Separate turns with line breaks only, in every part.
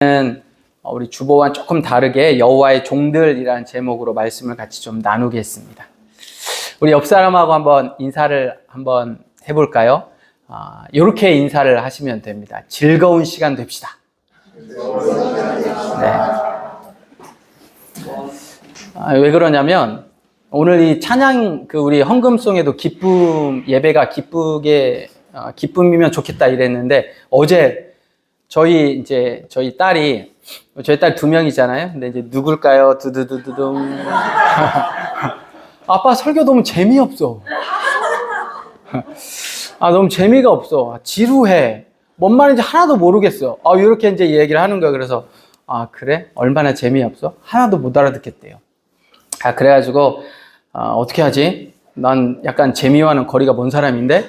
우리 주보와 조금 다르게 여호와의 종들이라는 제목으로 말씀을 같이 좀 나누겠습니다. 우리 옆 사람하고 한번 인사를 한번 해볼까요? 이렇게 인사를 하시면 됩니다. 즐거운 시간 됩시다. 네. 왜 그러냐면 오늘 이 찬양 우리 헌금송에도 기쁨 예배가 기쁨이면 좋겠다 이랬는데 어제 저희 딸이 저희 딸 2명이잖아요. 근데 이제 누굴까요? 두두두두둥. 아빠 설교 너무 재미없어. 너무 재미가 없어. 지루해. 뭔 말인지 하나도 모르겠어. 이렇게 이제 얘기를 하는 거야. 그래서 그래? 얼마나 재미없어? 하나도 못 알아듣겠대요. 그래가지고 어떻게 하지? 난 약간 재미와는 거리가 먼 사람인데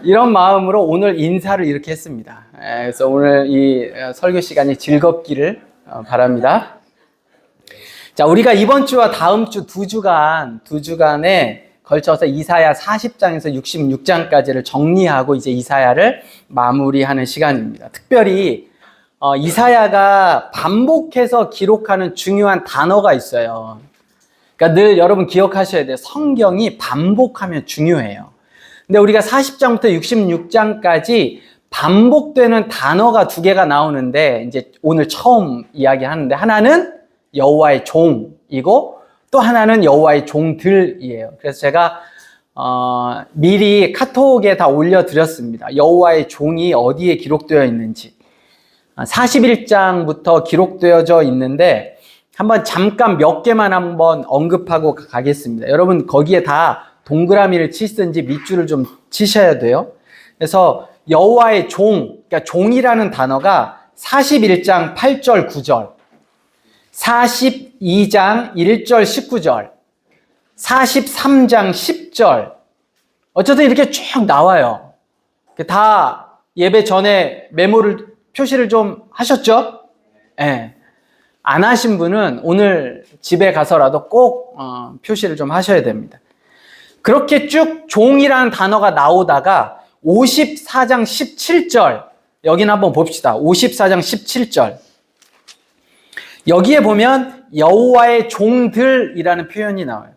이런 마음으로 오늘 인사를 이렇게 했습니다. 그래서 오늘 이 설교 시간이 즐겁기를 바랍니다. 자, 우리가 이번 주와 다음 주 두 주간에 걸쳐서 이사야 40장에서 66장까지를 정리하고 이제 이사야를 마무리하는 시간입니다. 특별히 이사야가 반복해서 기록하는 중요한 단어가 있어요. 그러니까 늘 여러분 기억하셔야 돼요. 성경이 반복하면 중요해요. 근데 우리가 40장부터 66장까지 반복되는 단어가 2개가 나오는데 이제 오늘 처음 이야기하는데 하나는 여호와의 종이고 또 하나는 여호와의 종들이에요. 그래서 제가 미리 카톡에 다 올려드렸습니다. 여호와의 종이 어디에 기록되어 있는지 41장부터 기록되어져 있는데 한번 잠깐 몇 개만 한번 언급하고 가겠습니다. 여러분 거기에 다 동그라미를 치시든지 밑줄을 좀 치셔야 돼요. 그래서 여호와의 종, 그러니까 종이라는 단어가 41장 8절 9절, 42장 1절 19절, 43장 10절 어쨌든 이렇게 쭉 나와요. 다 예배 전에 표시를 좀 하셨죠? 네. 안 하신 분은 오늘 집에 가서라도 꼭 표시를 좀 하셔야 됩니다. 그렇게 쭉 종이라는 단어가 나오다가 54장 17절 여기는 한번 봅시다. 54장 17절 여기에 보면 여호와의 종들이라는 표현이 나와요.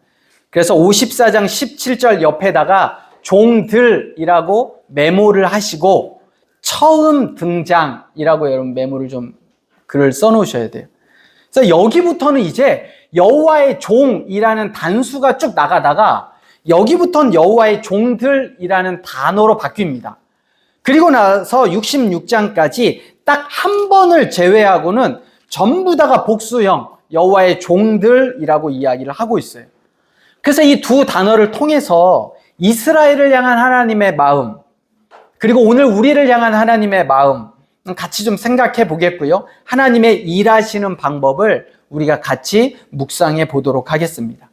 그래서 54장 17절 옆에다가 종들이라고 메모를 하시고 처음 등장이라고 여러분 메모를 좀 글을 써놓으셔야 돼요. 그래서 여기부터는 이제 여호와의 종이라는 단수가 쭉 나가다가 여기부터는 여호와의 종들이라는 단어로 바뀝니다. 그리고 나서 66장까지 딱 한 번을 제외하고는 전부 다가 복수형 여호와의 종들이라고 이야기를 하고 있어요. 그래서 이 두 단어를 통해서 이스라엘을 향한 하나님의 마음 그리고 오늘 우리를 향한 하나님의 마음 같이 좀 생각해 보겠고요. 하나님의 일하시는 방법을 우리가 같이 묵상해 보도록 하겠습니다.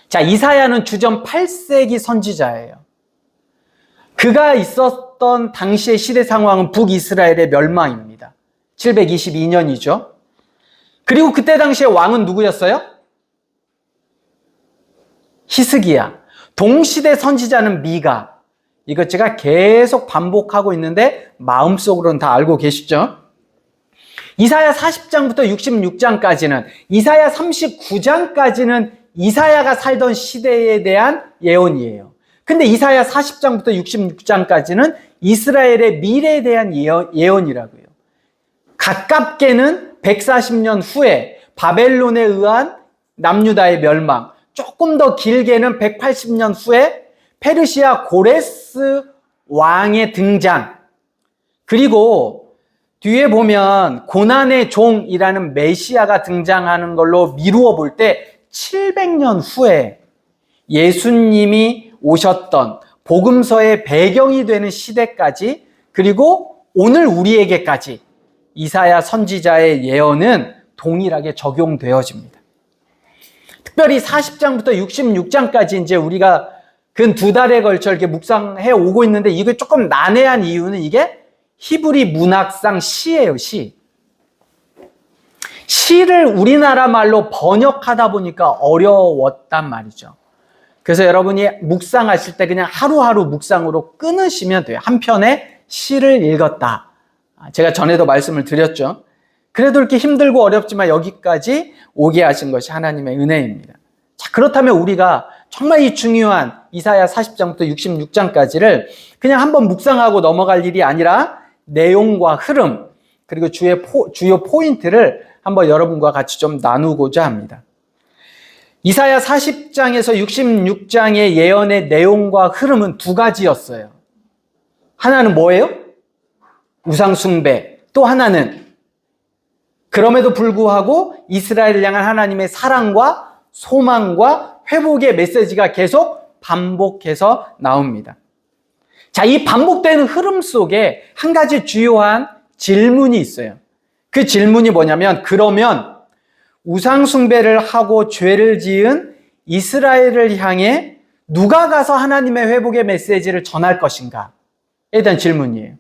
자, 이사야는 주전 8세기 선지자예요. 그가 있었던 당시의 시대 상황은 북이스라엘의 멸망입니다. 722년이죠. 그리고 그때 당시의 왕은 누구였어요? 히스기야. 동시대 선지자는 미가. 이것 제가 계속 반복하고 있는데 마음속으로는 다 알고 계시죠? 이사야 40장부터 66장까지는 이사야 39장까지는 이사야가 살던 시대에 대한 예언이에요. 근데 이사야 40장부터 66장까지는 이스라엘의 미래에 대한 예언이라고요. 가깝게는 140년 후에 바벨론에 의한 남유다의 멸망, 조금 더 길게는 180년 후에 페르시아 고레스 왕의 등장, 그리고 뒤에 보면 고난의 종이라는 메시아가 등장하는 걸로 미루어 볼 때 700년 후에 예수님이 오셨던 복음서의 배경이 되는 시대까지 그리고 오늘 우리에게까지 이사야 선지자의 예언은 동일하게 적용되어집니다. 특별히 40장부터 66장까지 이제 우리가 근 2달에 걸쳐 이렇게 묵상해 오고 있는데 이게 조금 난해한 이유는 이게 히브리 문학상 시예요, 시. 시를 우리나라 말로 번역하다 보니까 어려웠단 말이죠. 그래서 여러분이 묵상하실 때 그냥 하루하루 묵상으로 끊으시면 돼요. 한 편의 시를 읽었다. 제가 전에도 말씀을 드렸죠. 그래도 이렇게 힘들고 어렵지만 여기까지 오게 하신 것이 하나님의 은혜입니다. 자, 그렇다면 우리가 정말 이 중요한 이사야 40장부터 66장까지를 그냥 한번 묵상하고 넘어갈 일이 아니라 내용과 흐름, 그리고 주요 포인트를 한번 여러분과 같이 좀 나누고자 합니다. 이사야 40장에서 66장의 예언의 내용과 흐름은 두 가지였어요. 하나는 뭐예요? 우상숭배. 또 하나는 그럼에도 불구하고 이스라엘을 향한 하나님의 사랑과 소망과 회복의 메시지가 계속 반복해서 나옵니다. 자, 이 반복되는 흐름 속에 한 가지 주요한 질문이 있어요. 그 질문이 뭐냐면, 그러면 우상숭배를 하고 죄를 지은 이스라엘을 향해 누가 가서 하나님의 회복의 메시지를 전할 것인가에 대한 질문이에요.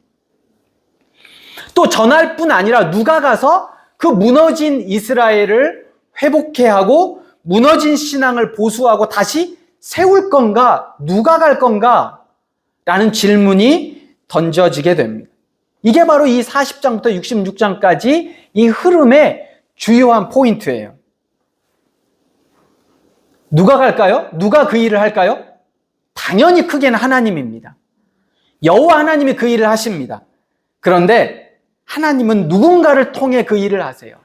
또 전할 뿐 아니라 누가 가서 그 무너진 이스라엘을 회복해 하고 무너진 신앙을 보수하고 다시 세울 건가? 누가 갈 건가? 라는 질문이 던져지게 됩니다. 이게 바로 이 40장부터 66장까지 이 흐름의 주요한 포인트예요. 누가 갈까요? 누가 그 일을 할까요? 당연히 크게는 하나님입니다. 여호와 하나님이 그 일을 하십니다. 그런데 하나님은 누군가를 통해 그 일을 하세요.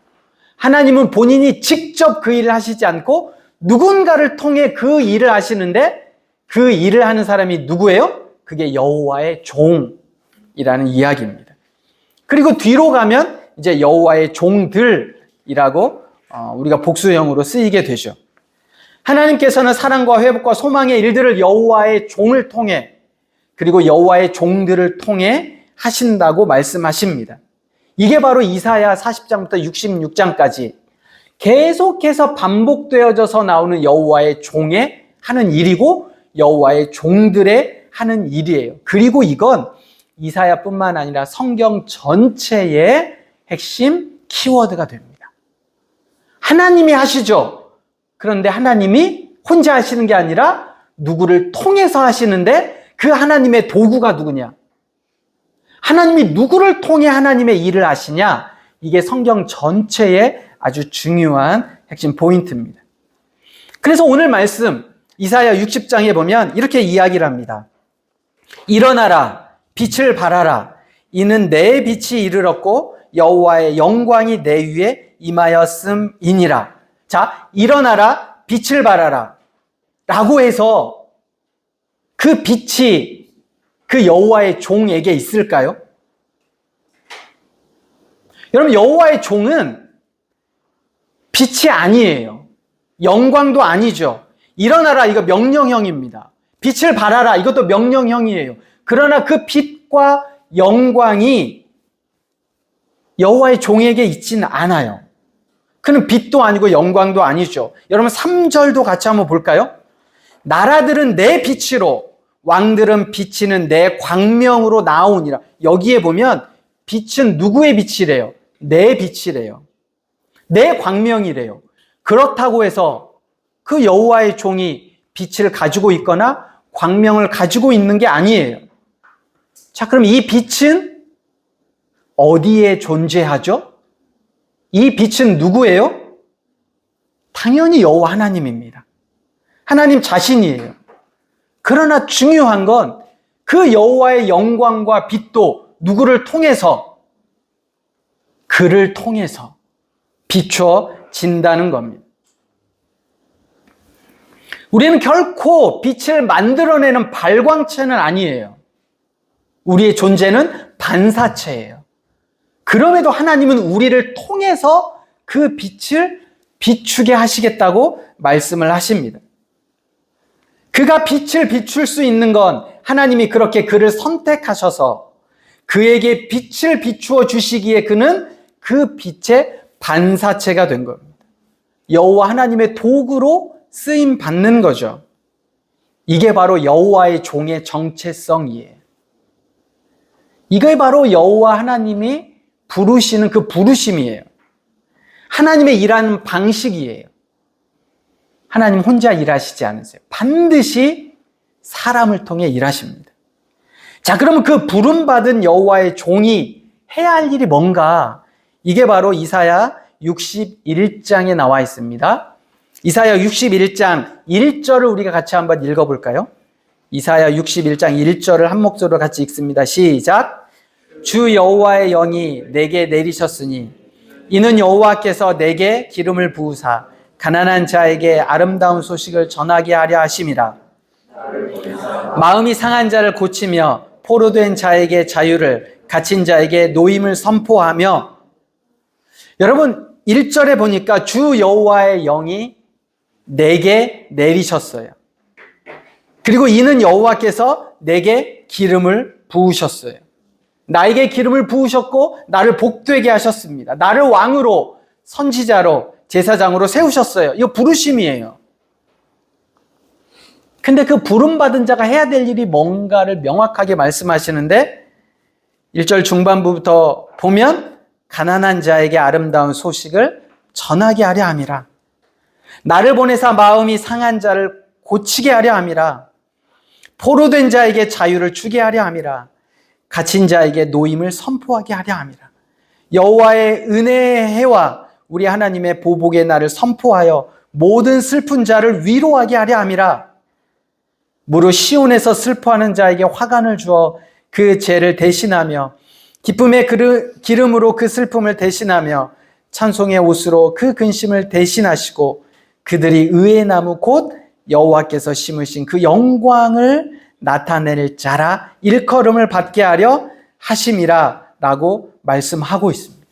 하나님은 본인이 직접 그 일을 하시지 않고 누군가를 통해 그 일을 하시는데, 그 일을 하는 사람이 누구예요? 그게 여호와의 종이라는 이야기입니다. 그리고 뒤로 가면 이제 여호와의 종들이라고 우리가 복수형으로 쓰이게 되죠. 하나님께서는 사랑과 회복과 소망의 일들을 여호와의 종을 통해, 그리고 여호와의 종들을 통해 하신다고 말씀하십니다. 이게 바로 이사야 40장부터 66장까지 계속해서 반복되어져서 나오는 여호와의 종의 하는 일이고 여호와의 종들의 하는 일이에요. 그리고 이건 이사야뿐만 아니라 성경 전체의 핵심 키워드가 됩니다. 하나님이 하시죠. 그런데 하나님이 혼자 하시는 게 아니라 누구를 통해서 하시는데, 그 하나님의 도구가 누구냐? 하나님이 누구를 통해 하나님의 일을 하시냐? 이게 성경 전체의 아주 중요한 핵심 포인트입니다. 그래서 오늘 말씀 이사야 60장에 보면 이렇게 이야기를 합니다. 일어나라, 빛을 발하라. 이는 내 빛이 이르렀고 여호와의 영광이 내 위에 임하였음이니라. 자, 일어나라, 빛을 발하라 라고 해서 그 빛이 그 여호와의 종에게 있을까요? 여러분, 여호와의 종은 빛이 아니에요. 영광도 아니죠. 일어나라, 이거 명령형입니다. 빛을 발하라, 이것도 명령형이에요. 그러나 그 빛과 영광이 여호와의 종에게 있지는 않아요. 그는 빛도 아니고 영광도 아니죠. 여러분 3절도 같이 한번 볼까요? 나라들은 내 빛으로, 왕들은 비치는 내 광명으로 나오니라. 여기에 보면 빛은 누구의 빛이래요? 내 빛이래요. 내 광명이래요. 그렇다고 해서 그 여호와의 종이 빛을 가지고 있거나 광명을 가지고 있는 게 아니에요. 자, 그럼 이 빛은 어디에 존재하죠? 이 빛은 누구예요? 당연히 여호와 하나님입니다. 하나님 자신이에요. 그러나 중요한 건 그 여호와의 영광과 빛도 누구를 통해서? 그를 통해서 비춰진다는 겁니다. 우리는 결코 빛을 만들어내는 발광체는 아니에요. 우리의 존재는 반사체예요. 그럼에도 하나님은 우리를 통해서 그 빛을 비추게 하시겠다고 말씀을 하십니다. 그가 빛을 비출 수 있는 건 하나님이 그렇게 그를 선택하셔서 그에게 빛을 비추어 주시기에 그는 그 빛의 반사체가 된 겁니다. 여호와 하나님의 도구로 쓰임 받는 거죠. 이게 바로 여호와의 종의 정체성이에요. 이게 바로 여호와 하나님이 부르시는 그 부르심이에요. 하나님의 일하는 방식이에요. 하나님 혼자 일하시지 않으세요. 반드시 사람을 통해 일하십니다. 자, 그러면 그 부름받은 여호와의 종이 해야 할 일이 뭔가? 이게 바로 이사야 61장에 나와 있습니다. 이사야 61장 1절을 우리가 같이 한번 읽어볼까요? 이사야 61장 1절을 한 목소리로 같이 읽습니다. 시작. 주 여호와의 영이 내게 내리셨으니 이는 여호와께서 내게 기름을 부으사 가난한 자에게 아름다운 소식을 전하게 하려 하심이라. 마음이 상한 자를 고치며 포로된 자에게 자유를, 갇힌 자에게 노임을 선포하며. 여러분 1절에 보니까 주 여호와의 영이 내게 내리셨어요. 그리고 이는 여호와께서 내게 기름을 부으셨어요. 나에게 기름을 부으셨고 나를 복되게 하셨습니다. 나를 왕으로, 선지자로, 제사장으로 세우셨어요. 이거 부르심이에요. 근데 그 부름받은 자가 해야 될 일이 뭔가를 명확하게 말씀하시는데 1절 중반부부터 보면 가난한 자에게 아름다운 소식을 전하게 하려 함이라. 나를 보내사 마음이 상한 자를 고치게 하려 함이라. 포로된 자에게 자유를 주게 하려 함이라. 갇힌 자에게 노임을 선포하게 하려 함이라. 여호와의 은혜의 해와 우리 하나님의 보복의 날을 선포하여 모든 슬픈 자를 위로하게 하려 함이라. 무릇 시온에서 슬퍼하는 자에게 화관을 주어 그 죄를 대신하며 기쁨의 기름으로 그 슬픔을 대신하며 찬송의 옷으로 그 근심을 대신하시고 그들이 의의 나무 곧 여호와께서 심으신 그 영광을 나타낼 자라 일컬음을 받게 하려 하심이라 라고 말씀하고 있습니다.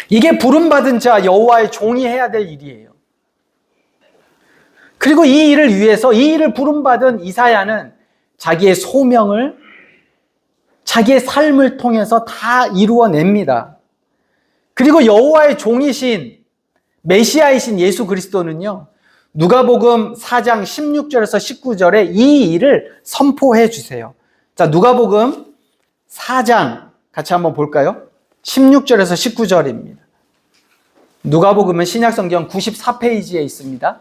이게 부름받은 자 여호와의 종이 해야 될 일이에요. 그리고 이 일을 위해서, 이 일을 부름받은 이사야는 자기의 소명을, 자기의 삶을 통해서 다 이루어냅니다. 그리고 여호와의 종이신 메시아이신 예수 그리스도는요, 누가복음 4장 16절에서 19절에 이 일을 선포해 주세요. 자, 누가복음 4장 같이 한번 볼까요? 16절에서 19절입니다. 누가복음은 신약성경 94페이지에 있습니다.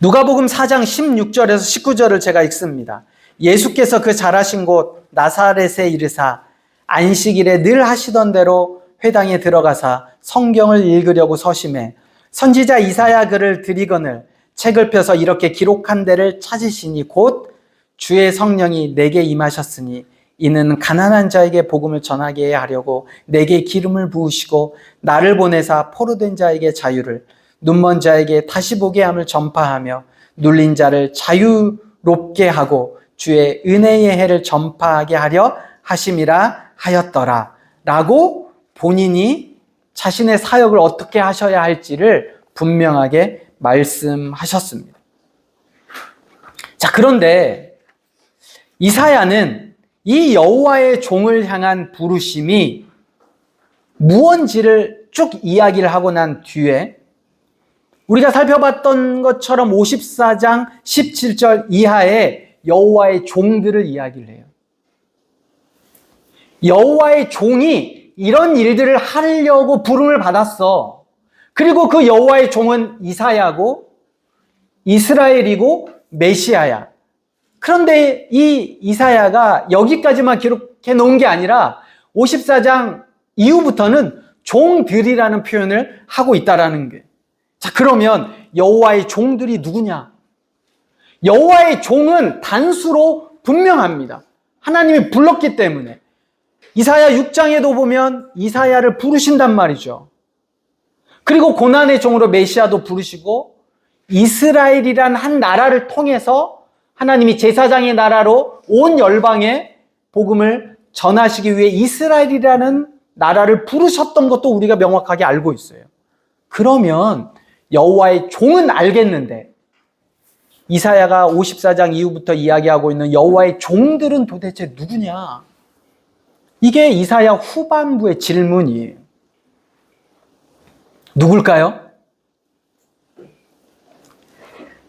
누가복음 4장 16절에서 19절을 제가 읽습니다. 예수께서 그 자라신 곳 나사렛에 이르사 안식일에 늘 하시던 대로 회당에 들어가사 성경을 읽으려고 서심해 선지자 이사야 글을 들이거늘 책을 펴서 이렇게 기록한 데를 찾으시니 곧 주의 성령이 내게 임하셨으니 이는 가난한 자에게 복음을 전하게 하려고 내게 기름을 부으시고 나를 보내사 포로된 자에게 자유를, 눈먼 자에게 다시 보게 함을 전파하며 눌린 자를 자유롭게 하고 주의 은혜의 해를 전파하게 하려 하심이라 하였더라 라고 본인이 자신의 사역을 어떻게 하셔야 할지를 분명하게 말씀하셨습니다. 자, 그런데 이사야는 이 여호와의 종을 향한 부르심이 무언지를 쭉 이야기를 하고 난 뒤에 우리가 살펴봤던 것처럼 54장 17절 이하에 여호와의 종들을 이야기를 해요. 여호와의 종이 이런 일들을 하려고 부름을 받았어. 그리고 그 여호와의 종은 이사야고 이스라엘이고 메시아야. 그런데 이 이사야가 여기까지만 기록해 놓은 게 아니라 54장 이후부터는 종들이라는 표현을 하고 있다라는 거예요. 자, 그러면 여호와의 종들이 누구냐? 여호와의 종은 단수로 분명합니다. 하나님이 불렀기 때문에. 이사야 6장에도 보면 이사야를 부르신단 말이죠. 그리고 고난의 종으로 메시아도 부르시고 이스라엘이란 한 나라를 통해서 하나님이 제사장의 나라로 온 열방에 복음을 전하시기 위해 이스라엘이라는 나라를 부르셨던 것도 우리가 명확하게 알고 있어요. 그러면 여호와의 종은 알겠는데 이사야가 54장 이후부터 이야기하고 있는 여호와의 종들은 도대체 누구냐? 이게 이사야 후반부의 질문이에요. 누굴까요?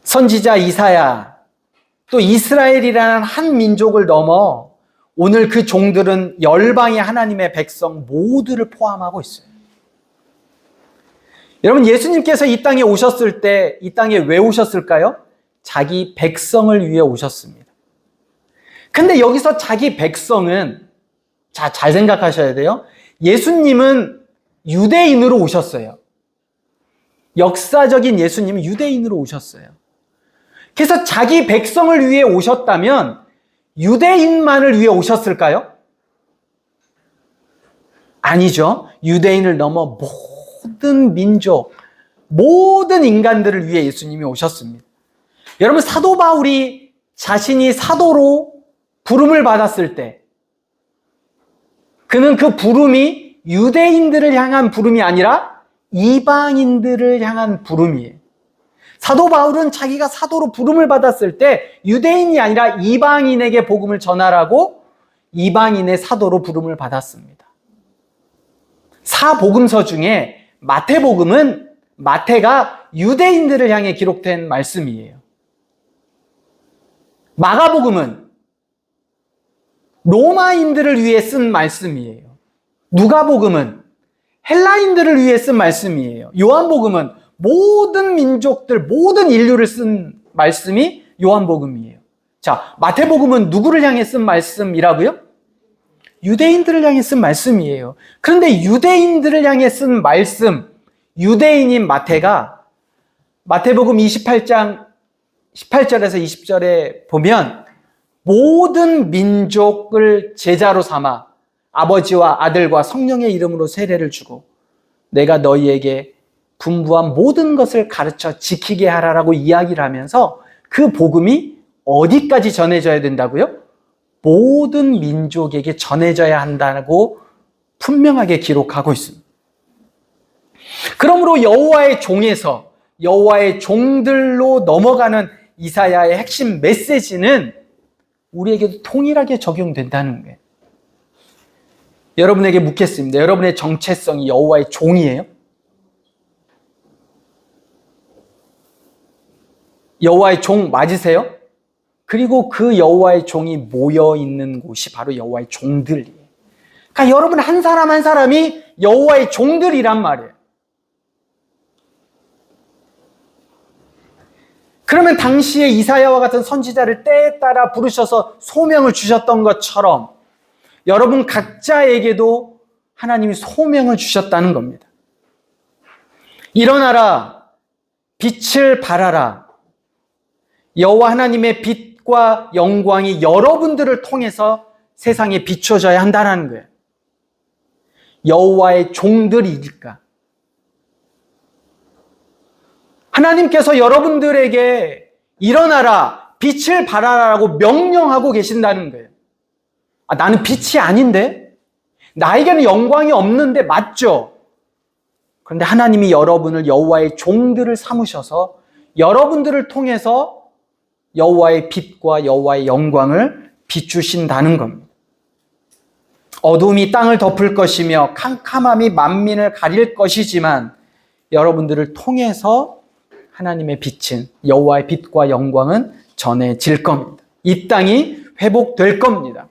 선지자 이사야, 또 이스라엘이라는 한 민족을 넘어 오늘 그 종들은 열방의 하나님의 백성 모두를 포함하고 있어요. 여러분, 예수님께서 이 땅에 오셨을 때 이 땅에 왜 오셨을까요? 자기 백성을 위해 오셨습니다. 근데 여기서 자기 백성은 자, 잘 생각하셔야 돼요. 예수님은 유대인으로 오셨어요. 역사적인 예수님은 유대인으로 오셨어요. 그래서 자기 백성을 위해 오셨다면 유대인만을 위해 오셨을까요? 아니죠. 유대인을 넘어 모든 민족, 모든 인간들을 위해 예수님이 오셨습니다. 여러분, 사도 바울이 자신이 사도로 부름을 받았을 때 그는 그 부름이 유대인들을 향한 부름이 아니라 이방인들을 향한 부름이에요. 사도 바울은 자기가 사도로 부름을 받았을 때 유대인이 아니라 이방인에게 복음을 전하라고 이방인의 사도로 부름을 받았습니다. 사복음서 중에 마태복음은 마태가 유대인들을 향해 기록된 말씀이에요. 마가복음은 로마인들을 위해 쓴 말씀이에요. 누가복음은 헬라인들을 위해 쓴 말씀이에요. 요한복음은 모든 민족들, 모든 인류를 쓴 말씀이 요한복음이에요. 자, 마태복음은 누구를 향해 쓴 말씀이라고요? 유대인들을 향해 쓴 말씀이에요. 그런데 유대인들을 향해 쓴 말씀, 유대인인 마태가 마태복음 28장 18절에서 20절에 보면 모든 민족을 제자로 삼아 아버지와 아들과 성령의 이름으로 세례를 주고 내가 너희에게 분부한 모든 것을 가르쳐 지키게 하라라고 이야기를 하면서 그 복음이 어디까지 전해져야 된다고요? 모든 민족에게 전해져야 한다고 분명하게 기록하고 있습니다. 그러므로 여호와의 종에서 여호와의 종들로 넘어가는 이사야의 핵심 메시지는 우리에게도 통일하게 적용된다는 거예요. 여러분에게 묻겠습니다. 여러분의 정체성이 여호와의 종이에요? 여호와의 종 맞으세요? 그리고 그 여호와의 종이 모여 있는 곳이 바로 여호와의 종들이에요. 그러니까 여러분 한 사람 한 사람이 여호와의 종들이란 말이에요. 그러면 당시에 이사야와 같은 선지자를 때에 따라 부르셔서 소명을 주셨던 것처럼 여러분 각자에게도 하나님이 소명을 주셨다는 겁니다. 일어나라, 빛을 발하라. 여호와 하나님의 빛과 영광이 여러분들을 통해서 세상에 비춰져야 한다는 거예요. 여호와의 종들이니까. 하나님께서 여러분들에게 일어나라, 빛을 발하라고 명령하고 계신다는 거예요. 아, 나는 빛이 아닌데? 나에게는 영광이 없는데 맞죠? 그런데 하나님이 여러분을 여호와의 종들을 삼으셔서 여러분들을 통해서 여호와의 빛과 여호와의 영광을 비추신다는 겁니다. 어둠이 땅을 덮을 것이며 캄캄함이 만민을 가릴 것이지만 여러분들을 통해서 하나님의 빛은 여호와의 빛과 영광은 전해질 겁니다. 이 땅이 회복될 겁니다.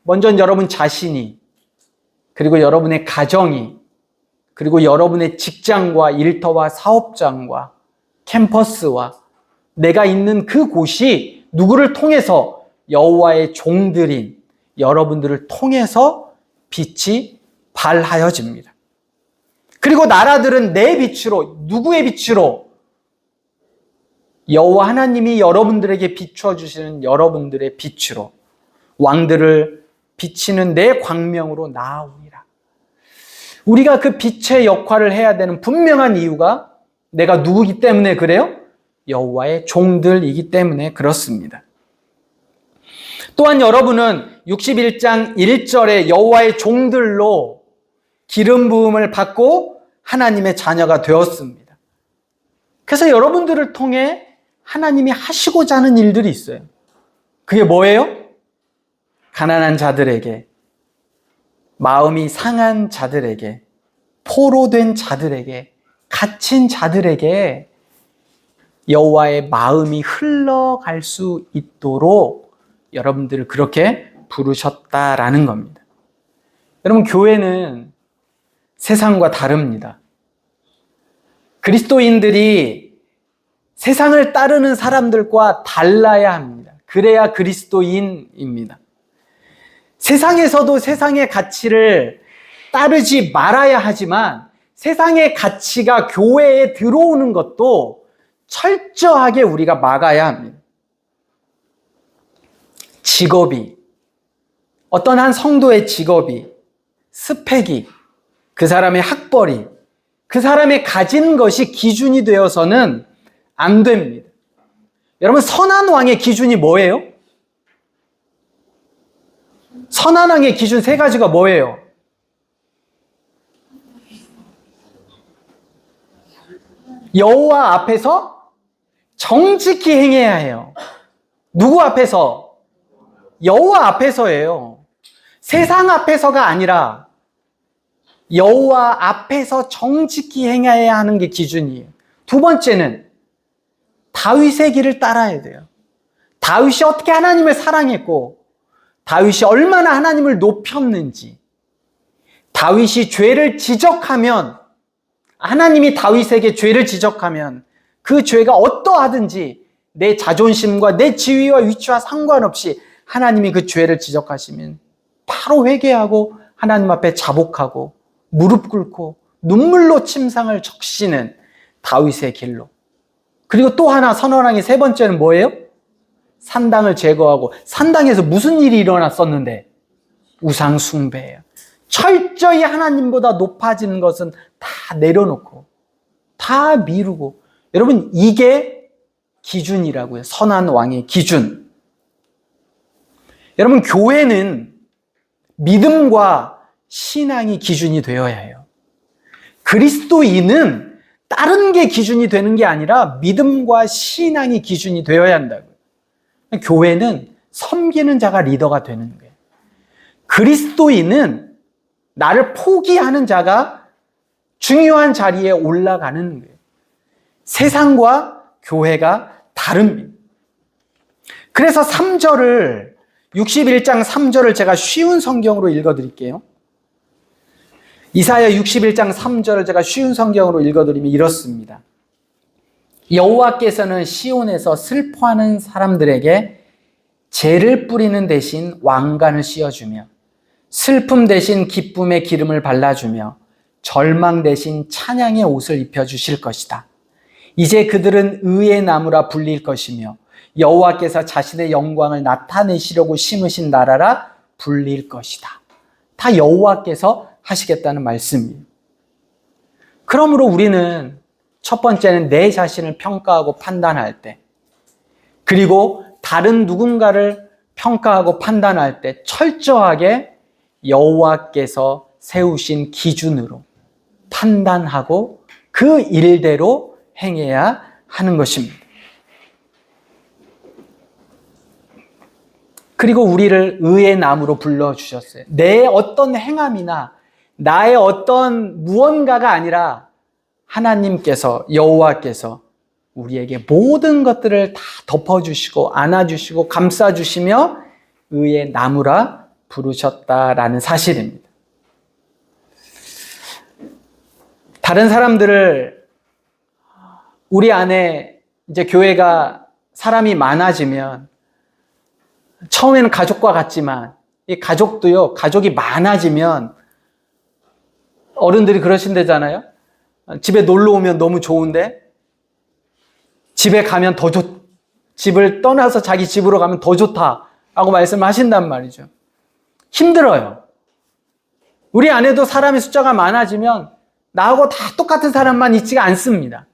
먼저 여러분 자신이, 그리고 여러분의 가정이, 그리고 여러분의 직장과 일터와 사업장과 캠퍼스와 내가 있는 그곳이 누구를 통해서 여호와의 종들인 여러분들을 통해서 빛이 발하여집니다. 그리고 나라들은 내 빛으로, 누구의 빛으로? 여호와 하나님이 여러분들에게 비춰주시는 여러분들의 빛으로 왕들을 비치는 내 광명으로 나아오리라. 우리가 그 빛의 역할을 해야 되는 분명한 이유가 내가 누구기 때문에 그래요? 여호와의 종들이기 때문에 그렇습니다. 또한 여러분은 61장 1절에 여호와의 종들로 기름 부음을 받고 하나님의 자녀가 되었습니다. 그래서 여러분들을 통해 하나님이 하시고자 하는 일들이 있어요. 그게 뭐예요? 가난한 자들에게, 마음이 상한 자들에게, 포로된 자들에게, 갇힌 자들에게 여호와의 마음이 흘러갈 수 있도록 여러분들을 그렇게 부르셨다라는 겁니다. 여러분, 교회는 세상과 다릅니다. 그리스도인들이 세상을 따르는 사람들과 달라야 합니다. 그래야 그리스도인입니다. 세상에서도 세상의 가치를 따르지 말아야 하지만 세상의 가치가 교회에 들어오는 것도 철저하게 우리가 막아야 합니다. 직업이, 어떤 한 성도의 직업이, 스펙이, 그 사람의 학벌이, 그 사람의 가진 것이 기준이 되어서는 안 됩니다. 여러분, 선한 왕의 기준이 뭐예요? 선한 왕의 기준 세 가지가 뭐예요? 여호와 앞에서 정직히 행해야 해요. 누구 앞에서? 여호와 앞에서예요. 세상 앞에서가 아니라 여호와 앞에서 정직히 행해야 하는 게 기준이에요. 두 번째는 다윗의 길을 따라야 돼요. 다윗이 어떻게 하나님을 사랑했고 다윗이 얼마나 하나님을 높였는지, 다윗이 죄를 지적하면, 하나님이 다윗에게 죄를 지적하면 그 죄가 어떠하든지 내 자존심과 내 지위와 위치와 상관없이 하나님이 그 죄를 지적하시면 바로 회개하고 하나님 앞에 자복하고 무릎 꿇고 눈물로 침상을 적시는 다윗의 길로. 그리고 또 하나, 선언왕의 세 번째는 뭐예요? 산당을 제거하고, 산당에서 무슨 일이 일어났었는데? 우상 숭배예요. 철저히 하나님보다 높아지는 것은 다 내려놓고 다 미루고. 여러분, 이게 기준이라고요. 선한 왕의 기준. 여러분, 교회는 믿음과 신앙이 기준이 되어야 해요. 그리스도인은 다른 게 기준이 되는 게 아니라 믿음과 신앙이 기준이 되어야 한다고요. 교회는 섬기는 자가 리더가 되는 거예요. 그리스도인은 나를 포기하는 자가 중요한 자리에 올라가는 거예요. 세상과 교회가 다릅니다. 그래서 3절을, 61장 3절을 제가 쉬운 성경으로 읽어드릴게요. 이사야 61장 3절을 제가 쉬운 성경으로 읽어드리면 이렇습니다. 여호와께서는 시온에서 슬퍼하는 사람들에게 죄를 뿌리는 대신 왕관을 씌워주며 슬픔 대신 기쁨의 기름을 발라주며 절망 대신 찬양의 옷을 입혀주실 것이다. 이제 그들은 의의 나무라 불릴 것이며 여호와께서 자신의 영광을 나타내시려고 심으신 나라라 불릴 것이다. 다 여호와께서 하시겠다는 말씀이에요. 그러므로 우리는 첫 번째는 내 자신을 평가하고 판단할 때, 그리고 다른 누군가를 평가하고 판단할 때 철저하게 여호와께서 세우신 기준으로 판단하고 그 일대로 행해야 하는 것입니다. 그리고 우리를 의의 나무로 불러주셨어요. 내 어떤 행함이나 나의 어떤 무언가가 아니라 하나님께서, 여호와께서 우리에게 모든 것들을 다 덮어주시고 안아주시고 감싸주시며 의의 나무라 부르셨다라는 사실입니다. 다른 사람들을, 우리 안에 이제 교회가 사람이 많아지면 처음에는 가족과 같지만 이 가족도요, 가족이 많아지면 어른들이 그러신대잖아요. 집에 놀러 오면 너무 좋은데 집에 가면 더 집을 떠나서 자기 집으로 가면 더 좋다라고 말씀하신단 말이죠. 힘들어요. 우리 안에도 사람의 숫자가 많아지면 나하고 다 똑같은 사람만 있지가 않습니다.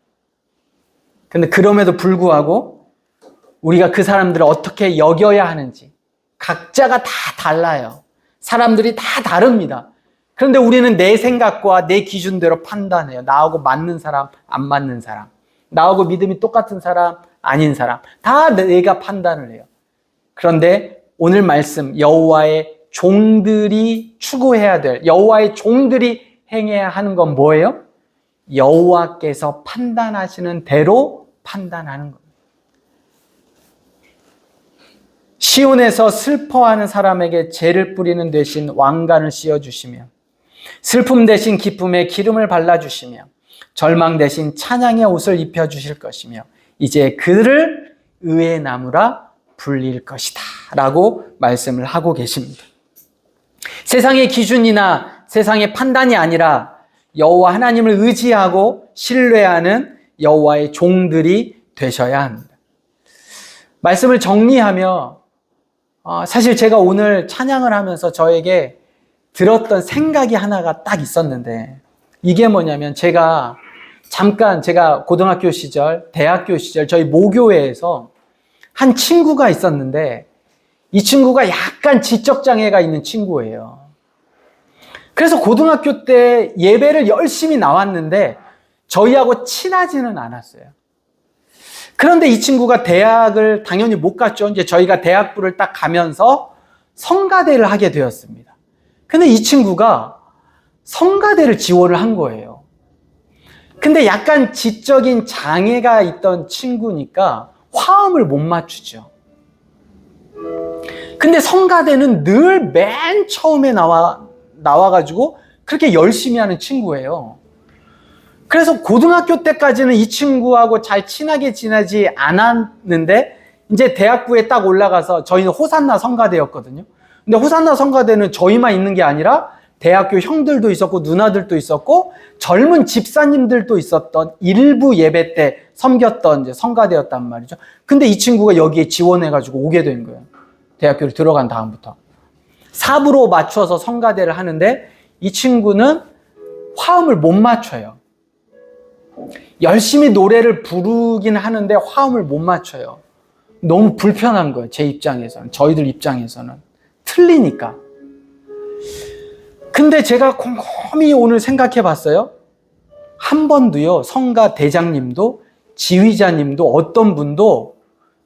근데 그럼에도 불구하고 우리가 그 사람들을 어떻게 여겨야 하는지, 각자가 다 달라요. 사람들이 다 다릅니다. 그런데 우리는 내 생각과 내 기준대로 판단해요. 나하고 맞는 사람, 안 맞는 사람, 나하고 믿음이 똑같은 사람, 아닌 사람, 다 내가 판단을 해요. 그런데 오늘 말씀, 여호와의 종들이 추구해야 될, 여호와의 종들이 행해야 하는 건 뭐예요? 여호와께서 판단하시는 대로 판단하는 겁니다. 시온에서 슬퍼하는 사람에게 죄를 뿌리는 대신 왕관을 씌워주시며 슬픔 대신 기쁨의 기름을 발라주시며 절망 대신 찬양의 옷을 입혀주실 것이며 이제 그를 의의 나무라 불릴 것이다 라고 말씀을 하고 계십니다. 세상의 기준이나 세상의 판단이 아니라 여호와 하나님을 의지하고 신뢰하는 여호와의 종들이 되셔야 합니다. 말씀을 정리하며 사실 제가 오늘 찬양을 하면서 저에게 들었던 생각이 하나가 딱 있었는데, 이게 뭐냐면 제가 고등학교 시절, 대학교 시절 저희 모교회에서 한 친구가 있었는데, 이 친구가 약간 지적장애가 있는 친구예요. 그래서 고등학교 때 예배를 열심히 나왔는데 저희하고 친하지는 않았어요. 그런데 이 친구가 대학을 당연히 못 갔죠. 이제 저희가 대학부를 딱 가면서 성가대를 하게 되었습니다. 근데 이 친구가 성가대를 지원을 한 거예요. 근데 약간 지적인 장애가 있던 친구니까 화음을 못 맞추죠. 근데 성가대는 늘 맨 처음에 나와가지고 그렇게 열심히 하는 친구예요. 그래서 고등학교 때까지는 이 친구하고 잘 친하게 지내지 않았는데, 이제 대학부에 딱 올라가서, 저희는 호산나 성가대였거든요. 근데 호산나 성가대는 저희만 있는 게 아니라 대학교 형들도 있었고 누나들도 있었고 젊은 집사님들도 있었던 일부 예배 때 섬겼던 이제 성가대였단 말이죠. 근데 이 친구가 여기에 지원해가지고 오게 된 거예요. 대학교를 들어간 다음부터. 사부로 맞춰서 성가대를 하는데 이 친구는 화음을 못 맞춰요. 열심히 노래를 부르긴 하는데 화음을 못 맞춰요. 너무 불편한 거예요. 제 입장에서는, 저희들 입장에서는. 틀리니까. 근데 제가 곰곰이 오늘 생각해 봤어요. 한 번도요, 성가 대장님도 지휘자님도 어떤 분도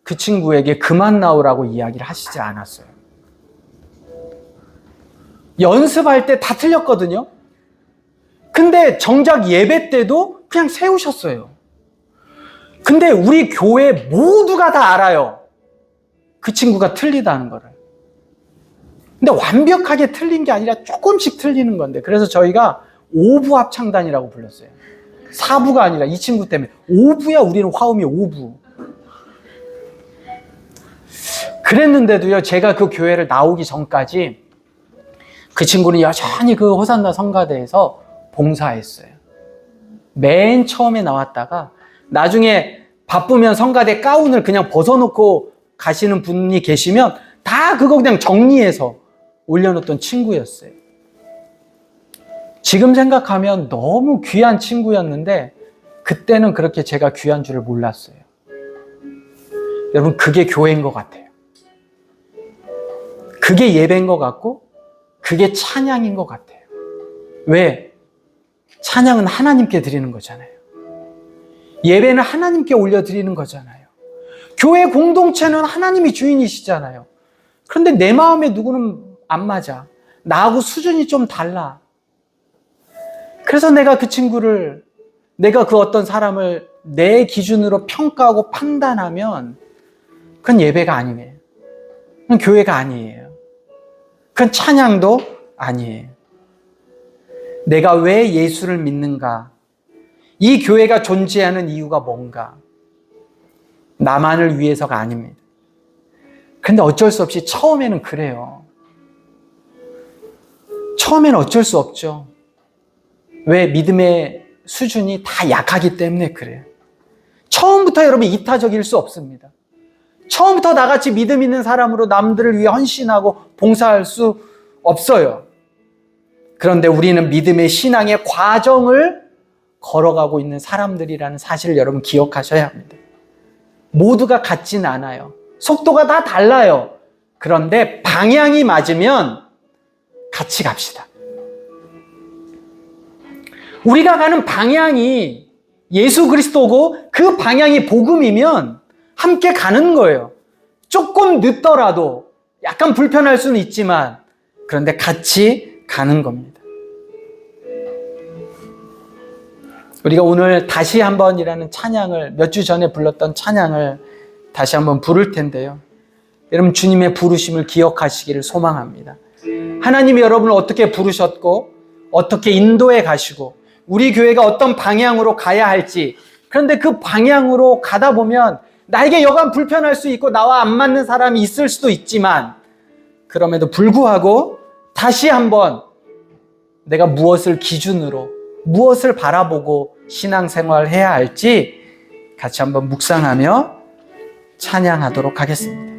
그 친구에게 그만 나오라고 이야기를 하시지 않았어요. 연습할 때 다 틀렸거든요. 근데 정작 예배 때도 그냥 세우셨어요. 근데 우리 교회 모두가 다 알아요. 그 친구가 틀리다는 거를. 근데 완벽하게 틀린 게 아니라 조금씩 틀리는 건데, 그래서 저희가 5부 합창단이라고 불렀어요. 4부가 아니라 이 친구 때문에 5부야. 우리는 화음이 5부. 그랬는데도요, 제가 그 교회를 나오기 전까지 그 친구는 여전히 그 호산나 성가대에서 봉사했어요. 맨 처음에 나왔다가 나중에 바쁘면 성가대 가운을 그냥 벗어놓고 가시는 분이 계시면 다 그거 그냥 정리해서 올려놓던 친구였어요. 지금 생각하면 너무 귀한 친구였는데 그때는 그렇게 제가 귀한 줄을 몰랐어요. 여러분, 그게 교회인 것 같아요. 그게 예배인 것 같고 그게 찬양인 것 같아요. 왜? 찬양은 하나님께 드리는 거잖아요. 예배는 하나님께 올려드리는 거잖아요. 교회 공동체는 하나님이 주인이시잖아요. 그런데 내 마음에 누구는 안 맞아. 나하고 수준이 좀 달라. 그래서 내가 그 친구를, 내가 그 어떤 사람을 내 기준으로 평가하고 판단하면 그건 예배가 아니에요. 그건 교회가 아니에요. 그건 찬양도 아니에요. 내가 왜 예수를 믿는가? 이 교회가 존재하는 이유가 뭔가? 나만을 위해서가 아닙니다. 그런데 어쩔 수 없이 처음에는 그래요. 처음에는 어쩔 수 없죠. 왜? 믿음의 수준이 다 약하기 때문에 그래요. 처음부터 여러분 이타적일 수 없습니다. 처음부터 나같이 믿음 있는 사람으로 남들을 위해 헌신하고 봉사할 수 없어요. 그런데 우리는 믿음의 신앙의 과정을 걸어가고 있는 사람들이라는 사실을 여러분 기억하셔야 합니다. 모두가 같진 않아요. 속도가 다 달라요. 그런데 방향이 맞으면 같이 갑시다. 우리가 가는 방향이 예수 그리스도고 그 방향이 복음이면 함께 가는 거예요. 조금 늦더라도 약간 불편할 수는 있지만 그런데 같이 가는 겁니다. 우리가 오늘 다시 한번이라는 찬양을, 몇 주 전에 불렀던 찬양을 다시 한번 부를 텐데요. 여러분, 주님의 부르심을 기억하시기를 소망합니다. 하나님이 여러분을 어떻게 부르셨고 어떻게 인도해 가시고 우리 교회가 어떤 방향으로 가야 할지, 그런데 그 방향으로 가다 보면 나에게 여간 불편할 수 있고 나와 안 맞는 사람이 있을 수도 있지만 그럼에도 불구하고 다시 한번 내가 무엇을 기준으로, 무엇을 바라보고 신앙생활을 해야 할지 같이 한번 묵상하며 찬양하도록 하겠습니다.